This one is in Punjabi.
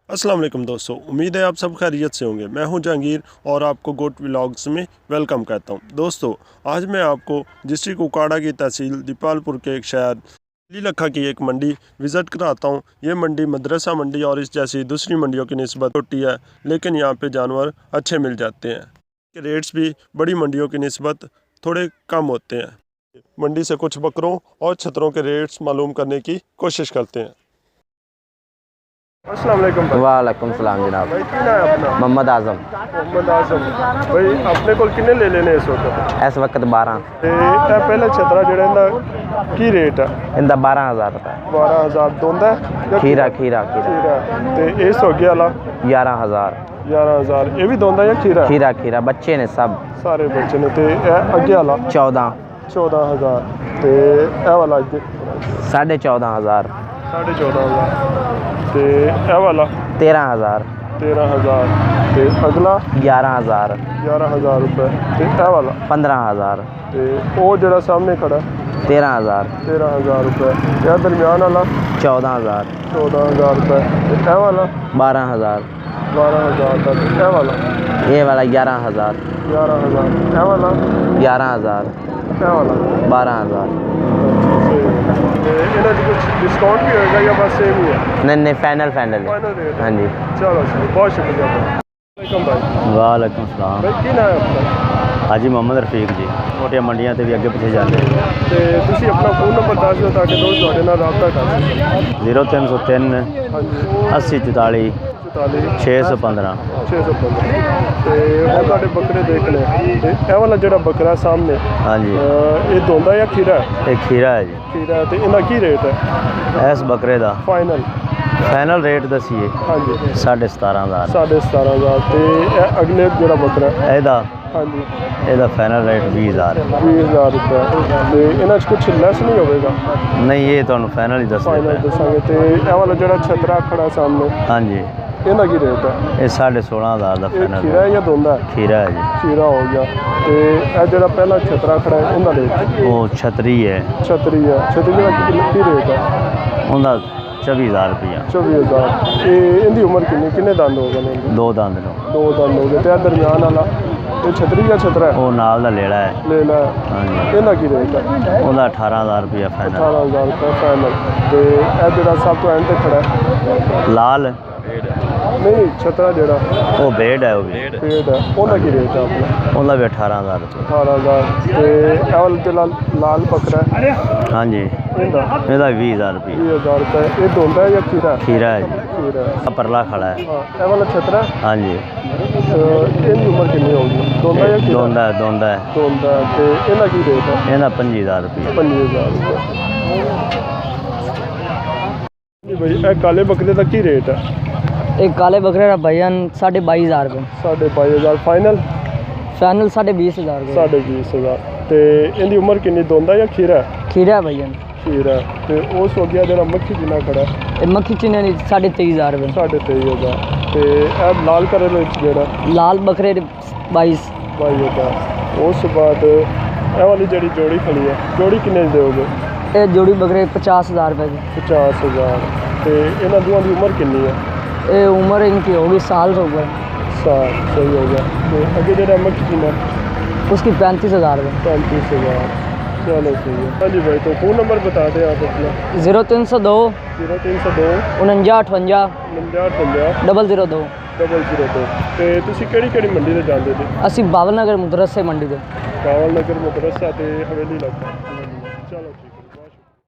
अस्सलाम वालेकुम दोस्तों, उम्मीद है आप सब खैरियत से होंगे। मैं हूं जहांगीर और आपको गोट व्लॉग्स में वेलकम कहता हूं। दोस्तों, आज मैं आपको डिस्ट्रिक्ट ओकाड़ा की तहसील दीपालपुर के एक शहर लीलखा की एक मंडी विज़िट कराता हूं। ये मंडी मदरसा मंडी और इस जैसी दूसरी मंडियों की निस्बत छोटी है, लेकिन यहाँ पे जानवर अच्छे मिल जाते हैं। रेट्स भी बड़ी मंडियों की निस्बत थोड़े कम होते हैं। मंडी से कुछ बकरों और छतरों के रेट्स मालूम करने की कोशिश करते हैं। अस्सलाम वालेकुम भाई। वालेकुम सलाम जनाब। भाई की नाम है अपना? मोहम्मद आजम। मोहम्मद आजम भाई, अपने को किन्ने ले लेने इस वक्त? इस वक्त 12 ਤੇ ਇਹ ਪਹਿਲਾ ਛਤਰਾ ਜਿਹੜਾ ਇਹਦਾ ਕੀ ਰੇਟ ਹੈ? इंदा 12,000 रुपये। 12,000 ਦੋਂਦਾ ਜਾਂ खीरा खीरा खीरा ਖੀਰਾ? ਤੇ ਇਸ ਹੋ ਗਿਆ ਵਾਲਾ 11,000। 11,000 ਇਹ ਵੀ ਦੋਂਦਾ ਜਾਂ ਖੀਰਾ? खीरा खीरा बच्चे ने सब ਸਾਰੇ ਬੱਚੇ ਨੇ। ਤੇ ਇਹ ਅੱਗੇ ਵਾਲਾ 14 14,000 ਤੇ ਇਹ ਵਾਲਾ ਅੱਗੇ 14,500 14,500 ਤੇ ਇਹ ਵਾਲਾ 13,000 13,000 ਤੇ ਅਗਲਾ 11,000 11,000 ਰੁਪਏ ਤੇ ਇਹ ਵਾਲਾ 15,000 ਤੇ ਉਹ ਜਿਹੜਾ ਸਾਹਮਣੇ ਖੜਾ 13,000 13,000 ਰੁਪਏ ਤੇ ਇਹ ਦਰਮਿਆਨ ਵਾਲਾ 14,000 14,000 ਰੁਪਏ ਤੇ ਇਹ ਵਾਲਾ 12,000 12,000 ਦਾ ਤੇ ਇਹ ਵਾਲਾ ये वाला 11,000 11,000 ਇਹ ਵਾਲਾ 11,000 ਇਹ ਵਾਲਾ 12,000। ਤੇ ਇਹਨਾਂ ਦੀ ਕੁਝ ਡਿਸਕਾਊਂਟ ਵੀ ਹੋਏਗਾ ਜਾਂ ਬਸ ਸੇਮ ਹੀ ਹੈ? नहीं फाइनल फाइनल ਫਾਈਨਲ ਰੇਟ? हाँ जी। ਚਲੋ ਜੀ, ਬਹੁਤ ਸ਼ੁਕਰੀਆ ਵਾਲੇਕੁਮ ਭਾਈ। वालेकुम सलाम। ਭਾਈ ਕੀ ਨਾਮ ਹੈ ਆਪਣਾ? हाजी मोहम्मद रफीक जी। छोटिया मंडियां ते भी अगे पिछे जाते ਤੇ ਤੁਸੀਂ ਆਪਣਾ ਫੋਨ ਨੰਬਰ ਦੱਸ ਦਿਓ ਤਾਂ ਕਿ ਦੋਸਤ ਤੁਹਾਡੇ ਨਾਲ ਰਾਬਤਾ ਕਰ ਸਕਣ। 0303 ਹਾਂਜੀ 80 44 44 615। 615 ਤੇ ਹੁਣ ਤੁਹਾਡੇ ਬੱਕਰੇ ਦੇਖ ਲੈ। ਤੇ ਇਹ ਵਾਲਾ ਜਿਹੜਾ ਬੱਕਰਾ ਸਾਹਮਣੇ हाँ जी, ਇਹ ਦੋਂਦਾ ਜਾਂ ਖੀਰਾ? एक खीरा है जी। ਖੀਰਾ। ਤੇ ਇਹਦਾ ਕੀ ਰੇਟ ਹੈ इस बकरे का ਫਾਈਨਲ? फाइनल रेट दसीए ਹਾਂਜੀ 17,500। 17,500 ਤੇ ਇਹ ਅਗਲੇ ਜਿਹੜਾ ਬੱਕਰਾ ਇਹਦਾ ਹਾਂਜੀ ਇਹਦਾ फाइनल रेट 20,000 है। 20,000 ਰੁਪਏ। ਤੇ ਇਹਨਾਂ 'ਚ ਕੁਛ ਲੈਸ ਨਹੀਂ ਹੋਵੇਗਾ? नहीं ये तो फाइनल ही दस ਫਾਈਨਲ ਦੱਸਾਂਗੇ। ਤੇ ਇਹ ਵਾਲਾ ਜਿਹੜਾ ਛਤਰਾ ਖੜਾ ਸਾਹਮਣੇ हाँ जी, ਇਹਦਾ ਕੀ ਰੇਟ ਹੈ? ये 16,500 का ਇਹ फाइनल ਖੀਰਾ ਹੈ ਜਾਂ ਦੋਂਦਾ? खीरा है जी। ਖੀਰਾ ਹੋ ਗਿਆ। ਤੇ ਇਹ ਜਿਹੜਾ ਪਹਿਲਾ ਛਤਰਾ ਖੜਾ ਹੈ ਇਹਦਾ ਰੇਟ? वो छतरी है, ਛਤਰੀ ਹੈ। ਛਤਰੀ ਦਾ ਕੀ ਰੇਟ ਹੈ? उनका 24,000 रुपया। 24,000। ਇਹ ਇਹਦੀ ਉਮਰ ਕਿੰਨੇ ਦੰਦ ਹੋ ਗਏ ਨੇ? 2 दंद नो। 2 ਦੰਦ ਹੋ ਗਏ। ਤੇ ਇਹ ਦਰਮਿਆਨ ਵਾਲਾ ਇਹ ਛਤਰੀ ਜਾਂ ਛਤਰਾ ਹੈ? वो नाल दा लेड़ा है। ਲੈ ਲੈ। हाँ जी, ਇਹਦਾ ਕੀ ਰੇਟ ਹੈ? उनका 18,000 रुपया फाइनल। 18,000 ਰੁਪਏ ਫਾਈਨਲ। ਤੇ ਇਹ ਜਿਹੜਾ ਸਭ ਤੋਂ ਐਂਡ ਤੇ ਖੜਾ ਹੈ लाल ਨਹੀਂ ਛਤਰਾ ਜਿਹੜਾ वो बेड है, वो भी ਪੇੜ ਹੈ ਉਹਦਾ ਕੀ ਰੇਟ ਹੈ ਆਪਣਾ? उनका भी 18,000 रुपया। 18,000। ਤੇ ਇਹ ਵਾਲਾ ਜਿਹੜਾ ਲਾਲ ਬੱਕਰਾ ਹੈ हाँ जी, ਇਹਦਾ ਇਹਦਾ 20,000 रुपया। 20,000 ਰੁਪਏ। ਇਹ ਦੋਂਦਾ ਹੈ ਜਾਂ ਖੀਰਾ? खीरा है जी, ਖੀਰਾ ਹੈ। परला खड़ा है। ਹਾਂ ਇਹ ਵਾਲਾ ਛਤਰਾ हाँ जी, ਇਹਦੀ ਉਮਰ ਕਿੰਨੀ ਹੋਊਗੀ? ਦੋਂਦਾ ਜਾਂ ਖੀਰਾ? दोंदा है दोंदा है। ਦੋਂਦਾ। ਤੇ ਇਹਦਾ ਕੀ ਰੇਟ ਹੈ? ਇਹਦਾ 25,000 रुपया। 25,000 ਰੁਪਏ। ਜੀ ਭਾਈ, ਇਹ ਕਾਲੇ ਬੱਕਰੇ ਦਾ ਕੀ ਰੇਟ ਹੈ? एक काले बकरे का भैया 22,500 रुपये। 22,500 ਫਾਈਨਲ? फाइनल 20,500 रुपये। 20,500। ਤੇ ਇਹਦੀ ਉਮਰ ਕਿੰਨੀ? ਦੋਂਦਾ ਜਾਂ ਖੀਰਾ? खीरा है भैया। ਖੀਰਾ। ਤੇ ਉਸ ਹੋ ਗਿਆ ਜਿਹੜਾ ਮੱਖੀ ਜਿੰਨਾ ਖੜਾ ये मक्खी चिन्ह 23,500 रुपये। 23,500। ਤੇ ਇਹ ਲਾਲ ਕਲਰ ਵਿੱਚ ਜਿਹੜਾ लाल बकरे 22। 22,000। ਉਸ ਤੋਂ ਬਾਅਦ ਇਹ ਵਾਲੀ ਜਿਹੜੀ ਜੋੜੀ ਖੜੀ ਹੈ, ਜੋੜੀ ਕਿੰਨੇ ਦੀ ਦਿਓਗੇ? ये जोड़ी बकरे 50,000 रुपये की। 50,000। ਤੇ ਇਹਨਾਂ ਦੋਵਾਂ ਦੀ ਉਮਰ ਕਿੰਨੀ ਹੈ? ये उम्र इनकी होगी साल से ऊपर। ਸਾਲ। ਸਹੀ ਹੋ ਗਿਆ। ਤੇ ਅੱਗੇ ਜਿਹੜਾ ਮੱਖੀ ਜਿੰਨਾ उसकी 35,000 रुपये। 35,000। चलो सही है। हाँ जी भाई, तो फ़ोन नंबर बता दें आप अपना। 0302 0302 49 58 59 002। 002। ਤੇ ਤੁਸੀਂ ਕਿਹੜੀ ਮੰਡੀ ਤੇ ਜਾਂਦੇ ਜੀ? असी बावल नगर मुदरसे मंडी दे। ਬਾਵਲ ਨਗਰ ਮਦਰਸਾ ਤੇ ਹਵੇਲੀ ਇਲਾਕਾ। ਚਲੋ ਠੀਕ।